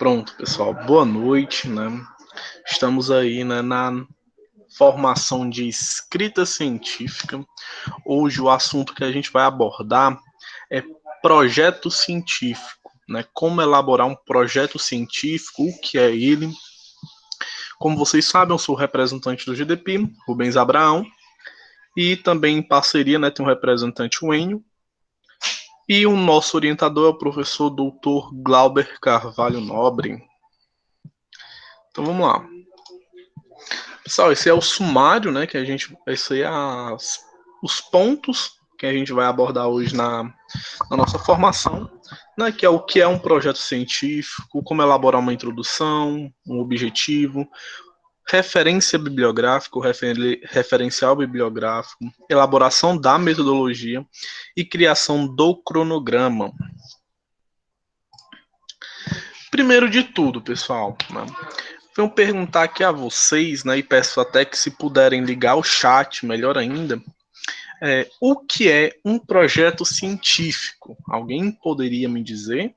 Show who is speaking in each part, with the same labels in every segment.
Speaker 1: Pronto, pessoal. Boa noite, né? Estamos aí, né, na formação de escrita científica. Hoje o assunto que a gente vai abordar é projeto científico, né? Como elaborar um projeto científico, o que é ele. Como vocês sabem, eu sou o representante do GDP, Rubens Abraão, e também em parceria, né, tem um representante, o Enio, e o nosso orientador é o professor Dr. Glauber Carvalho Nobre. Então vamos lá. Pessoal, esse é o sumário, né, que a gente, esse é os pontos que a gente vai abordar hoje na nossa formação, né, que é um projeto científico, como elaborar uma introdução, um objetivo, referência bibliográfica, referencial bibliográfico, elaboração da metodologia e criação do cronograma. Primeiro de tudo, pessoal, né, venho perguntar aqui a vocês, né, e peço até que se puderem ligar o chat, melhor ainda, o que é um projeto científico? Alguém poderia me dizer?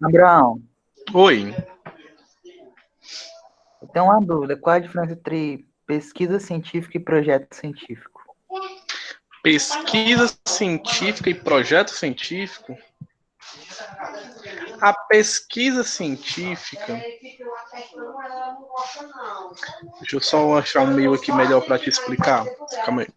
Speaker 2: Abraão,
Speaker 1: Oi.
Speaker 2: eu tenho uma dúvida. Qual a diferença entre pesquisa científica e projeto científico?
Speaker 1: Pesquisa científica e projeto científico? A pesquisa científica. Deixa eu só achar um meio aqui melhor para te explicar. Calma aí.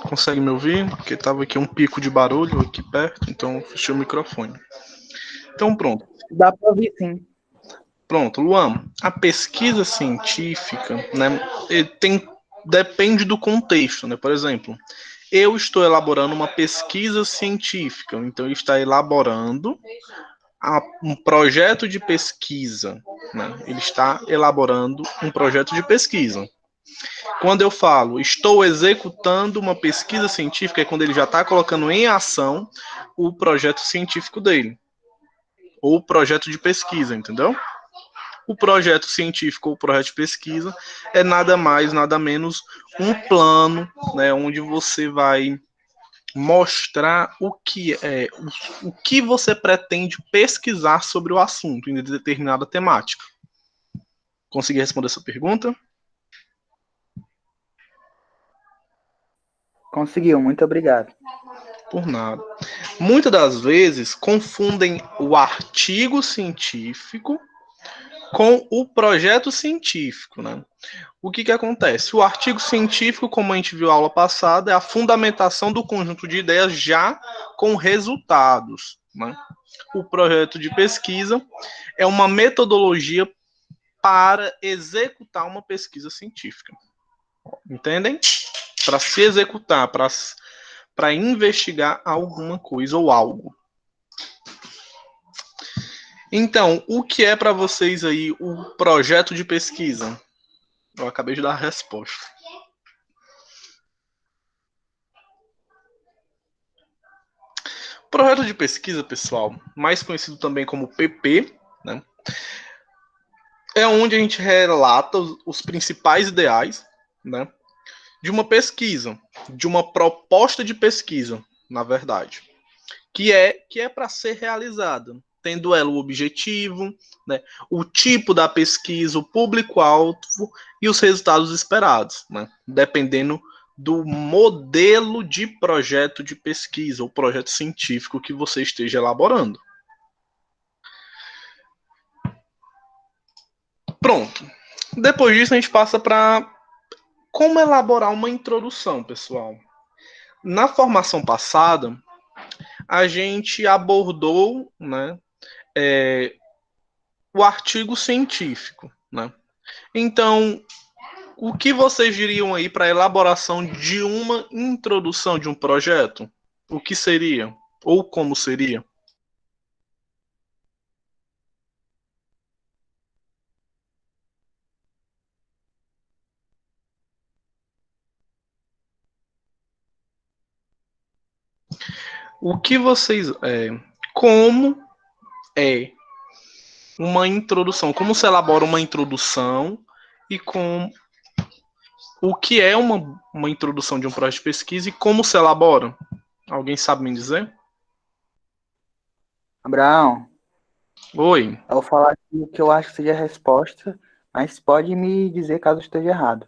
Speaker 1: Consegue me ouvir? Porque tava aqui um pico de barulho aqui perto, então eu fechei o microfone. Então pronto.
Speaker 2: Dá para ouvir, sim.
Speaker 1: Pronto, Luan, a pesquisa científica, né, depende do contexto, né? Por exemplo, eu estou elaborando uma pesquisa científica, então está elaborando um projeto de pesquisa, né? Ele está elaborando um projeto de pesquisa. Quando eu falo estou executando uma pesquisa científica, é quando ele já está colocando em ação o projeto científico dele, ou o projeto de pesquisa, entendeu? O projeto científico ou projeto de pesquisa é nada mais, nada menos um plano, né, onde você vai mostrar o que você pretende pesquisar sobre o assunto em determinada temática. Consegui responder essa pergunta?
Speaker 2: Conseguiu, muito obrigado.
Speaker 1: Por nada. Muitas das vezes confundem o artigo científico com o projeto científico, né? O que acontece? O artigo científico, como a gente viu na aula passada, é a fundamentação do conjunto de ideias já com resultados, né? O projeto de pesquisa é uma metodologia para executar uma pesquisa científica. Entendem? Para se executar, para investigar alguma coisa ou algo. Então, o que é para vocês aí o projeto de pesquisa? Eu acabei de dar a resposta. Projeto de pesquisa, pessoal, mais conhecido também como PP, né? É onde a gente relata os principais ideais, né, de uma pesquisa, de uma proposta de pesquisa, na verdade, que é para ser realizada, tendo ela o objetivo, né, o tipo da pesquisa, o público-alvo e os resultados esperados, né, dependendo do modelo de projeto de pesquisa ou projeto científico que você esteja elaborando. Pronto. Depois disso, a gente passa para como elaborar uma introdução, pessoal. Na formação passada, a gente abordou, né, o artigo científico, né? Então, o que vocês diriam aí para a elaboração de uma introdução de um projeto? O que seria? Ou como seria? O que vocês. Como é uma introdução? Como se elabora uma introdução e com o que é uma introdução de um projeto de pesquisa e como se elabora? Alguém sabe me dizer?
Speaker 2: Abraão,
Speaker 1: Oi.
Speaker 2: eu vou falar aqui o que eu acho que seja a resposta, mas pode me dizer caso eu esteja errado.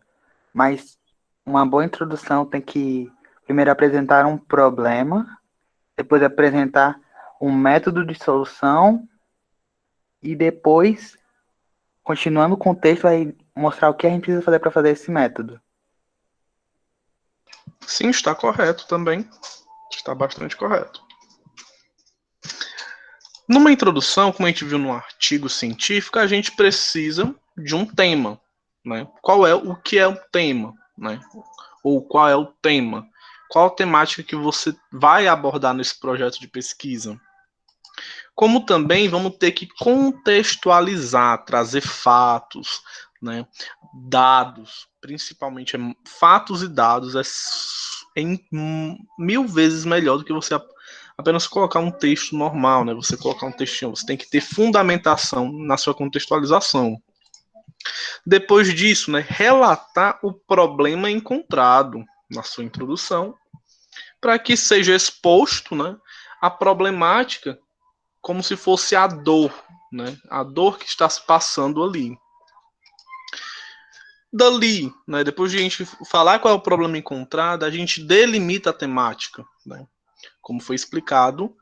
Speaker 2: Mas uma boa introdução tem que primeiro apresentar um problema, depois apresentar um método de solução e depois, continuando o contexto, vai mostrar o que a gente precisa fazer para fazer esse método.
Speaker 1: Sim, está correto também. Está bastante correto. Numa introdução, como a gente viu no artigo científico, a gente precisa de um tema, né? Qual é o que é o tema, né? Ou qual é o tema? Qual a temática que você vai abordar nesse projeto de pesquisa? Como também vamos ter que contextualizar, trazer fatos, né? Dados, principalmente fatos e dados é mil vezes melhor do que você apenas colocar um texto normal, né? Você colocar um textinho, você tem que ter fundamentação na sua contextualização. Depois disso, né, relatar o problema encontrado na sua introdução, para que seja exposto, né, a problemática como se fosse a dor, né, a dor que está se passando ali. Dali, né, depois de a gente falar qual é o problema encontrado, a gente delimita a temática, né, como foi explicado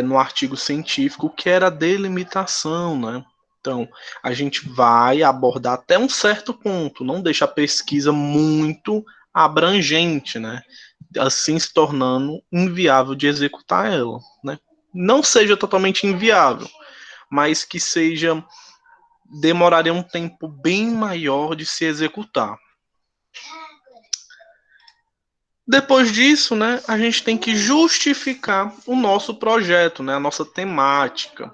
Speaker 1: no artigo científico, o que era a delimitação, né? Então, a gente vai abordar até um certo ponto, não deixa a pesquisa muito abrangente, né? Assim se tornando inviável de executar ela, né? Não seja totalmente inviável, mas que seja demoraria um tempo bem maior de se executar. Depois disso, né, a gente tem que justificar o nosso projeto, né, a nossa temática.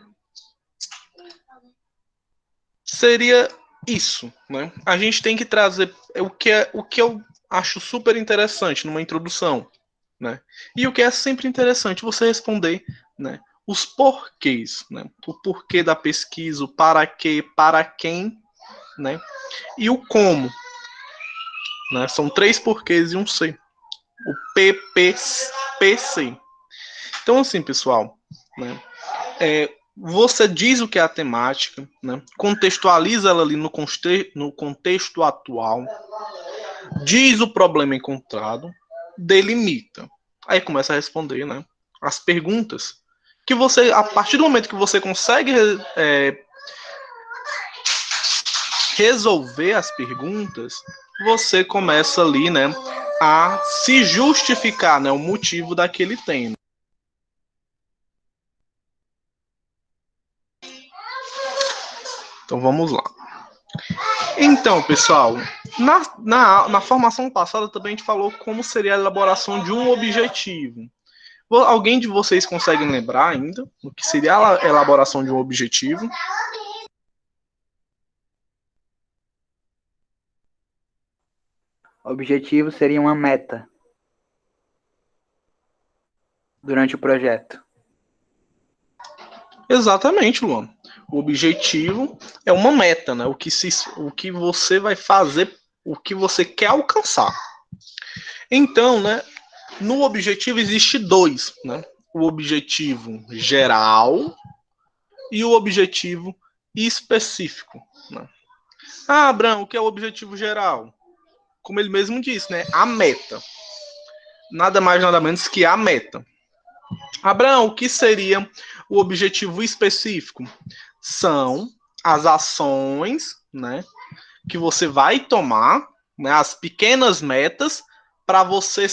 Speaker 1: Seria isso, né? A gente tem que trazer o que eu acho super interessante numa introdução, né? E o que é sempre interessante você responder, né? Os porquês, né? O porquê da pesquisa, o para quê, para quem, né? E o como, né? São 3 porquês e um C. O PPC. Então assim, pessoal, né? Você diz o que é a temática, né? Contextualiza ela ali no contexto atual, diz o problema encontrado, delimita. Aí começa a responder, né? As perguntas que você, a partir do momento que você consegue resolver as perguntas, você começa ali, né, a se justificar, né, o motivo daquele tema. Então vamos lá. Então, pessoal, na formação passada também a gente falou como seria a elaboração de um objetivo. Alguém de vocês consegue lembrar ainda o que seria a elaboração de um objetivo?
Speaker 2: O objetivo seria uma meta durante o projeto.
Speaker 1: Exatamente, Luan. O objetivo é uma meta, né? O que você vai fazer, o que você quer alcançar. Então, né, no objetivo existe dois, né? O objetivo geral e o objetivo específico. Né? Ah, Abraão, o que é o objetivo geral? Como ele mesmo disse, né? A meta. Nada mais, nada menos que a meta. Abraão, o que seria o objetivo específico? São as ações, né, que você vai tomar, né, as pequenas metas para você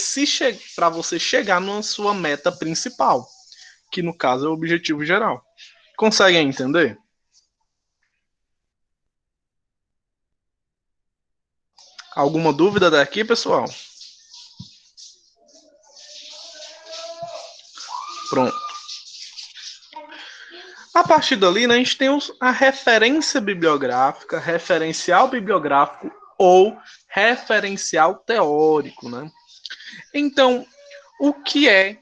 Speaker 1: para você chegar na sua meta principal, que no caso é o objetivo geral. Conseguem entender? Alguma dúvida daqui, pessoal? Pronto. A partir dali, né, a gente tem a referência bibliográfica, referencial bibliográfico ou referencial teórico, né? Então, o que é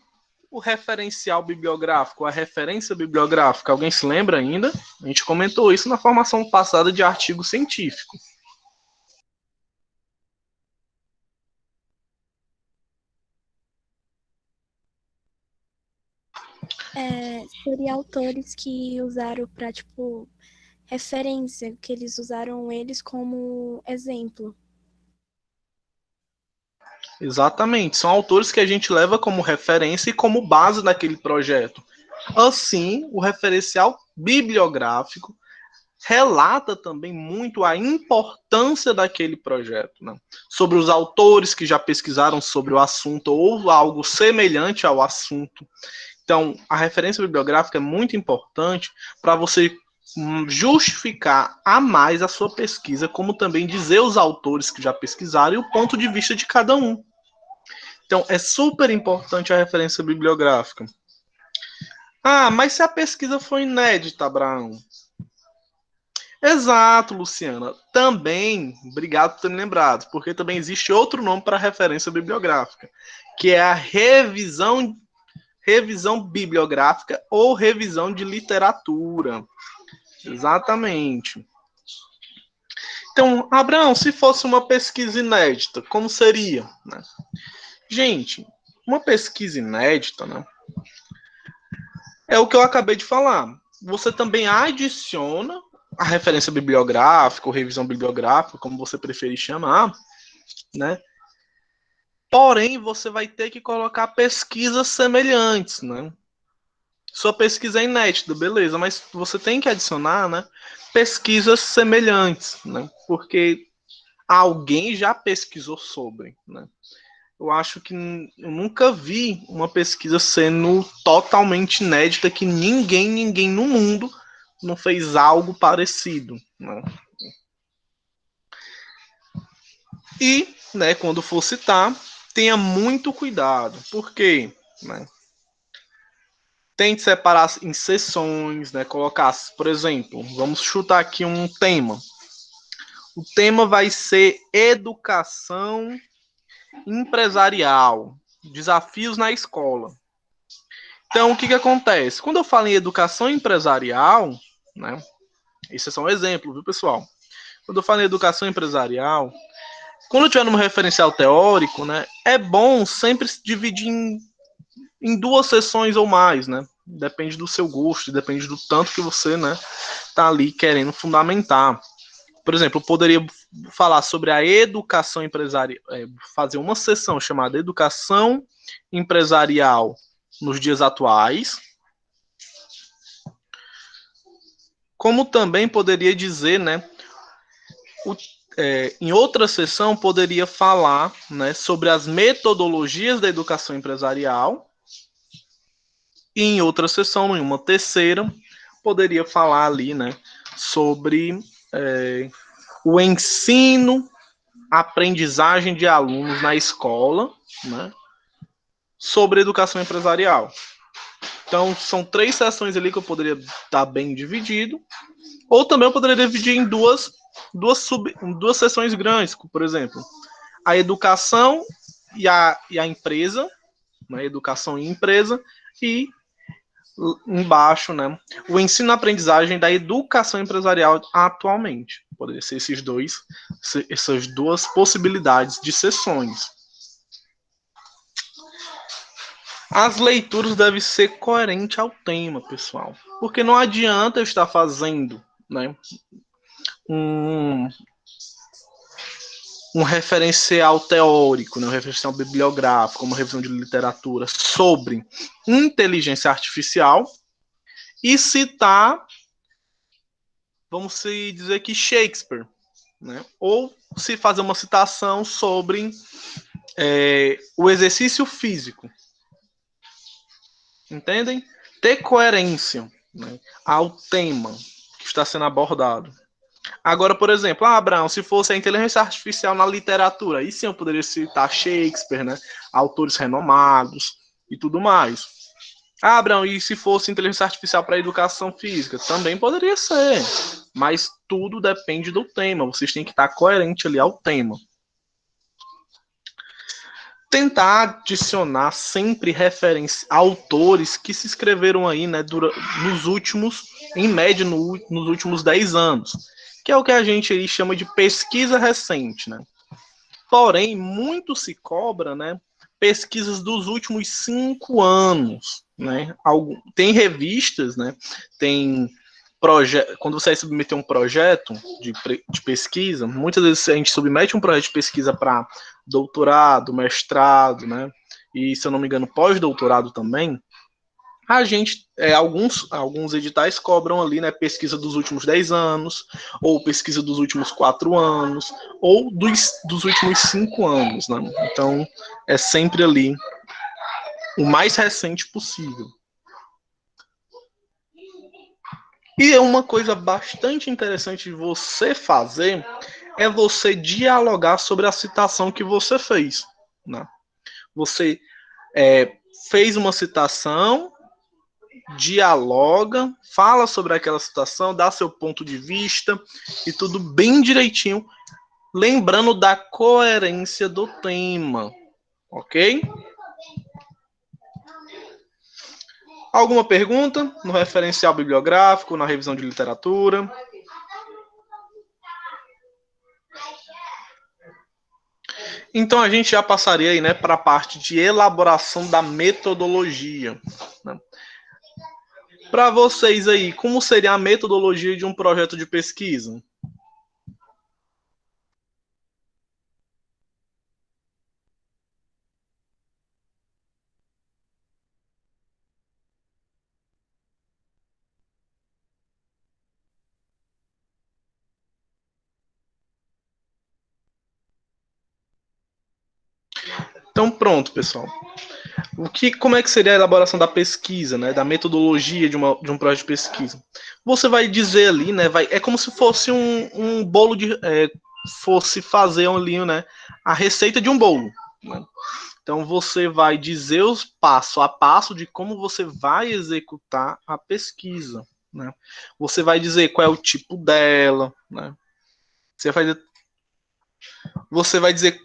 Speaker 1: o referencial bibliográfico, a referência bibliográfica? Alguém se lembra ainda? A gente comentou isso na formação passada de artigo científico.
Speaker 3: Seria autores que usaram para, tipo, referência, que eles usaram eles como exemplo.
Speaker 1: Exatamente, são autores que a gente leva como referência e como base naquele projeto. Assim, o referencial bibliográfico relata também muito a importância daquele projeto, né? Sobre os autores que já pesquisaram sobre o assunto ou algo semelhante ao assunto. Então, a referência bibliográfica é muito importante para você justificar a mais a sua pesquisa, como também dizer os autores que já pesquisaram e o ponto de vista de cada um. Então, é super importante a referência bibliográfica. Ah, mas se a pesquisa foi inédita, Abraão? Exato, Luciana. Também, obrigado por ter me lembrado, porque também existe outro nome para referência bibliográfica, que é a revisão bibliográfica ou revisão de literatura. Exatamente. Então, Abraão, se fosse uma pesquisa inédita, como seria? Né? Gente, uma pesquisa inédita, né? É o que eu acabei de falar. Você também adiciona a referência bibliográfica ou revisão bibliográfica, como você preferir chamar, né? Porém, você vai ter que colocar pesquisas semelhantes, né? Sua pesquisa é inédita, beleza, mas você tem que adicionar, né, pesquisas semelhantes, né? Porque alguém já pesquisou sobre, né? Eu acho que eu nunca vi uma pesquisa sendo totalmente inédita que ninguém no mundo não fez algo parecido, né? E, né, quando for citar, tenha muito cuidado, porque, né, tente separar em sessões, né, colocar, por exemplo, vamos chutar aqui um tema. O tema vai ser educação empresarial, desafios na escola. Então, o que acontece? Quando eu falo em educação empresarial, né, esse é só um exemplo, viu, pessoal? Quando eu falo em educação empresarial, quando eu tiver num referencial teórico, né, é bom sempre se dividir em duas sessões ou mais, né? Depende do seu gosto, depende do tanto que você, né, tá ali querendo fundamentar. Por exemplo, eu poderia falar sobre a educação empresarial, fazer uma sessão chamada Educação Empresarial nos dias atuais, como também poderia dizer, né, em outra sessão poderia falar, né, sobre as metodologias da educação empresarial, e em outra sessão, em uma terceira, poderia falar ali, né, sobre o ensino, aprendizagem de alunos na escola, né, sobre educação empresarial. Então, são três sessões ali que eu poderia estar bem dividido, ou também eu poderia dividir em duas sessões grandes, por exemplo, a educação e a empresa, né, educação e empresa, e embaixo, né, o ensino-aprendizagem da educação empresarial atualmente. Poderia ser essas duas possibilidades de sessões. As leituras devem ser coerentes ao tema, pessoal, porque não adianta eu estar fazendo, né, um, um referencial teórico, né, um referencial bibliográfico, uma revisão de literatura sobre inteligência artificial e citar, vamos dizer que Shakespeare, né? Ou se fazer uma citação sobre o exercício físico. Entendem? Ter coerência, né, ao tema que está sendo abordado. Agora, por exemplo, Abraão, se fosse a inteligência artificial na literatura, aí sim eu poderia citar Shakespeare, né, autores renomados e tudo mais. Abraão, e se fosse inteligência artificial para educação física? Também poderia ser, mas tudo depende do tema. Vocês têm que estar coerente ali ao tema. Tentar adicionar sempre referência a autores que se escreveram aí, né, nos últimos, em média, nos últimos 10 anos, que é o que a gente aí chama de pesquisa recente, né? Porém, muito se cobra, né, pesquisas dos últimos 5 anos, né? Tem revistas, né? Tem quando você vai submeter um projeto de pesquisa, muitas vezes a gente submete um projeto de pesquisa para doutorado, mestrado, né? E, se eu não me engano, pós-doutorado também. A gente, alguns editais cobram ali, né, pesquisa dos últimos 10 anos, ou pesquisa dos últimos 4 anos, ou dos últimos 5 anos, né? Então, é sempre ali o mais recente possível. E uma coisa bastante interessante de você fazer é você dialogar sobre a citação que você fez, né? Você fez uma citação, dialoga, fala sobre aquela citação, dá seu ponto de vista e tudo bem direitinho, lembrando da coerência do tema, ok? Alguma pergunta no referencial bibliográfico, na revisão de literatura? Então a gente já passaria aí, né, para a parte de elaboração da metodologia, né? Para vocês aí, como seria a metodologia de um projeto de pesquisa? Então pronto, pessoal. Como é que seria a elaboração da pesquisa, né, da metodologia de um projeto de pesquisa? Você vai dizer ali, né, é como se fosse um bolo fosse fazer ali, né, a receita de um bolo, né? Então você vai dizer os passo a passo de como você vai executar a pesquisa, né? Você vai dizer qual é o tipo dela, né? Você vai dizer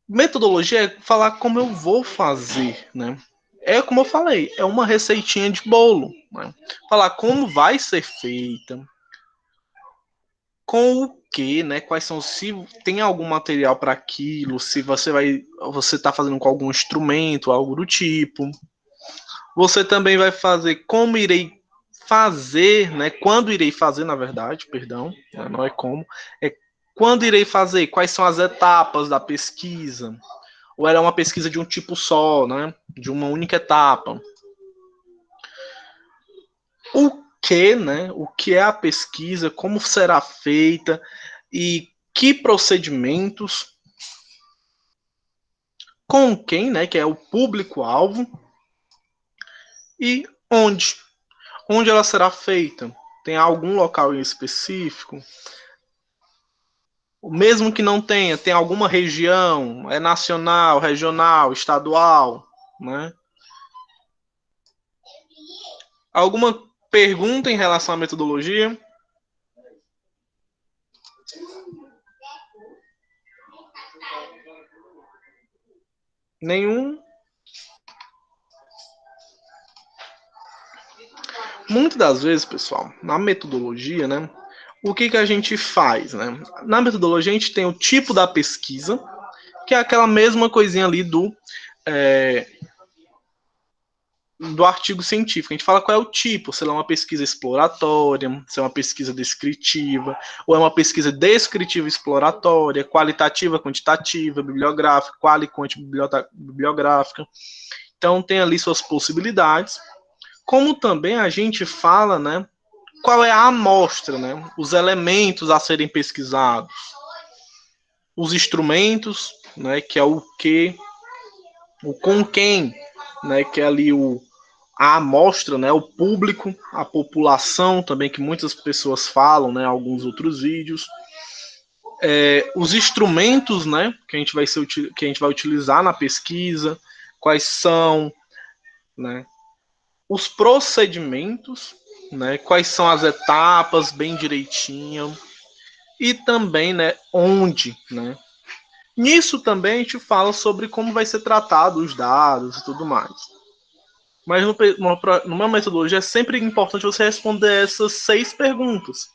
Speaker 1: metodologia é falar como eu vou fazer, né? É como eu falei, é uma receitinha de bolo, né? Falar como vai ser feita, com o que, né? Quais são, se tem algum material para aquilo, se você está fazendo com algum instrumento, algo do tipo. Você também vai fazer como irei fazer, né? Quando irei fazer, na verdade, perdão, não é como, é quando irei fazer, quais são as etapas da pesquisa, ou era uma pesquisa de um tipo só, né? De uma única etapa. O que, né? O que é a pesquisa, como será feita e que procedimentos, com quem, né? Que é o público-alvo e onde. Onde ela será feita? Tem algum local em específico? Mesmo que não tenha, tem alguma região? É nacional, regional, estadual, né? Alguma pergunta em relação à metodologia? Nenhum? Muitas das vezes, pessoal, na metodologia, né? O que a gente faz, né? Na metodologia, a gente tem o tipo da pesquisa, que é aquela mesma coisinha ali do artigo científico. A gente fala qual é o tipo, se é uma pesquisa exploratória, se é uma pesquisa descritiva, ou é uma pesquisa descritiva exploratória, qualitativa, quantitativa, bibliográfica, quali quanti bibliográfica. Então tem ali suas possibilidades. Como também a gente fala, né, qual é a amostra, né, os elementos a serem pesquisados, os instrumentos né, que é o que, o com quem, né, que é ali a amostra, né, o público, a população também, que muitas pessoas falam, né, alguns outros vídeos. Os instrumentos, né, que a gente vai utilizar na pesquisa, quais são, né, os procedimentos, né, quais são as etapas bem direitinho, e também, né, onde, né. Nisso também a gente fala sobre como vai ser tratado os dados e tudo mais. Mas numa metodologia é sempre importante você responder essas 6 perguntas.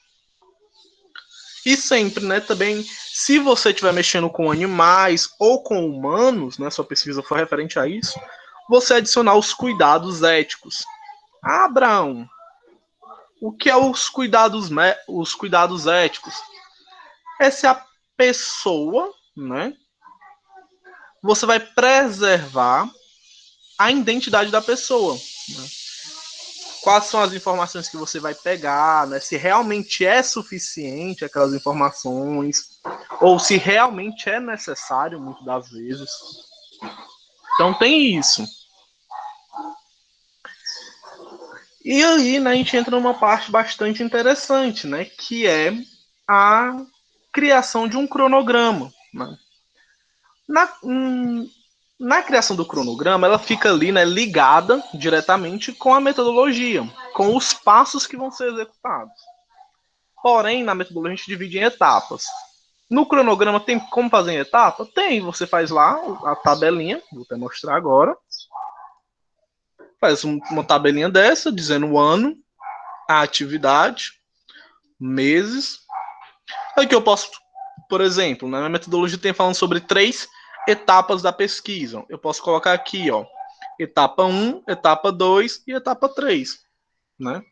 Speaker 1: E sempre, né, também, se você estiver mexendo com animais ou com humanos, né, sua pesquisa for referente a isso, você adicionar os cuidados éticos. Ah, Abraão, o que é os cuidados éticos? É se a pessoa, né, você vai preservar a identidade da pessoa, né? Quais são as informações que você vai pegar, né? Se realmente é suficiente aquelas informações, ou se realmente é necessário, muitas das vezes. Então tem isso. E aí, né, a gente entra numa parte bastante interessante, né? Que é a criação de um cronograma, né? Na, na criação do cronograma, ela fica ali, né, ligada diretamente com a metodologia, com os passos que vão ser executados. Porém, na metodologia a gente divide em etapas. No cronograma tem como fazer em etapa? Tem, você faz lá a tabelinha, vou até mostrar agora. Faz uma tabelinha dessa, dizendo o ano, a atividade, meses. Aqui eu posso, por exemplo, na minha metodologia tem falando sobre 3 etapas da pesquisa. Eu posso colocar aqui, ó, etapa 1, etapa 2 e etapa 3, né?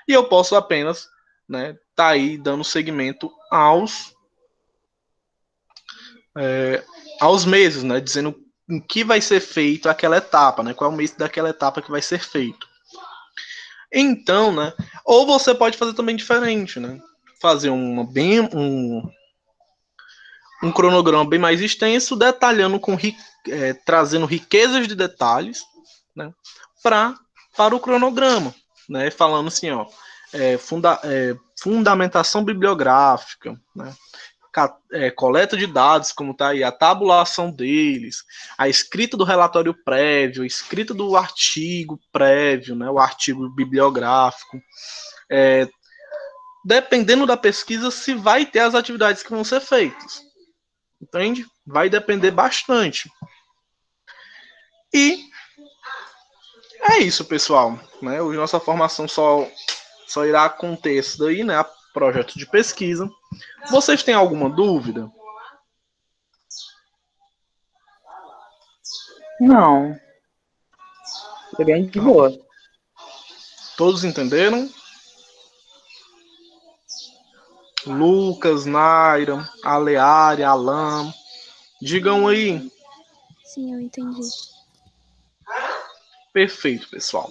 Speaker 1: E eu posso apenas, né, tá aí dando seguimento aos meses, né, dizendo em que vai ser feito aquela etapa, né, qual é o mês daquela etapa que vai ser feito. Então, né, ou você pode fazer também diferente, né, fazer um cronograma bem mais extenso, detalhando trazendo riquezas de detalhes, né, para o cronograma, né, falando assim, ó, fundamentação bibliográfica, né, coleta de dados, como está aí, a tabulação deles, a escrita do relatório prévio, a escrita do artigo prévio, né, o artigo bibliográfico. Dependendo da pesquisa, se vai ter as atividades que vão ser feitas. Entende? Vai depender bastante. E é isso, pessoal. Né? Hoje nossa formação só irá conter isso daí, né? Projeto de pesquisa. Vocês têm alguma dúvida?
Speaker 2: Não. Foi bem de boa.
Speaker 1: Todos entenderam? Lucas, Naira, Aleária, Alan. Digam aí.
Speaker 3: Sim, eu entendi.
Speaker 1: Perfeito, pessoal.